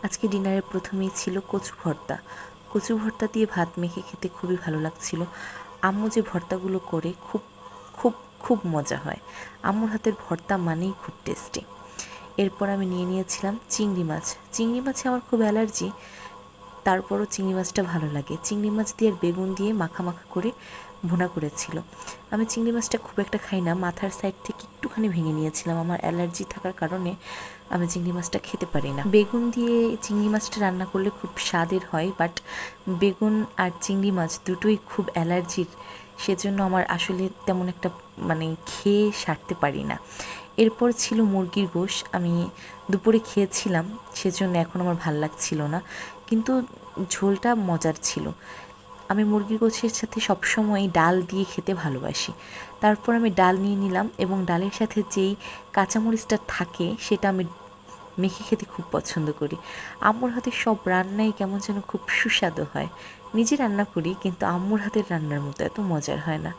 আজকে ডিনারের প্রথমেই ছিল কচু ভর্তা। কচু ভর্তা দিয়ে ভাত মেখে খেতে খুবই ভালো লাগছিল। আম্মু যে ভর্তাগুলো করে খুব খুব খুব মজা হয়। আম্মুর হাতের ভর্তা মানেই খুব টেস্টি। এরপর আমি নিয়ে নিয়েছিলাম চিংড়ি মাছ। চিংড়ি মাছে আমার খুব অ্যালার্জি, তারপরও চিংড়ি মাছটা ভালো লাগে। চিংড়ি মাছ দিয়ে আর বেগুন দিয়ে মাখা মাখা করে ভুনা করেছিল। আমি চিংড়ি মাছটা খুব একটা খাই না, মাথার সাইড থেকে একটুখানি ভেঙে নিয়েছিলাম। আমার অ্যালার্জি থাকার কারণে আমি চিংড়ি মাছটা খেতে পারি না। বেগুন দিয়ে চিংড়ি মাছটা রান্না করলে খুব স্বাদের হয়, বাট বেগুন আর চিংড়ি মাছ দুটোই খুব অ্যালার্জির, সেজন্য আমার আসলে তেমন একটা খেয়ে সারতে পারি না। এরপর ছিল মুরগির গোশ। আমি দুপুরে খেয়েছিলাম, সেজন্য এখন আমার ভাল লাগছিল না, কিন্তু ঝোলটা মজার ছিল। আমি মুরগির গোশের সাথে সবসময় ডাল দিয়ে খেতে ভালোবাসি। তারপর আমি ডাল নিয়ে নিলাম এবং ডালের সাথে যেই কাঁচামরিচটা থাকে সেটা আমি মেখে খেতে খুব পছন্দ করি। আম্মুর হাতের সব রান্নাই কেমন যেন খুব সুস্বাদু হয়। নিজে রান্না করি, কিন্তু আম্মুর হাতের রান্নার মতো এত মজার হয় না।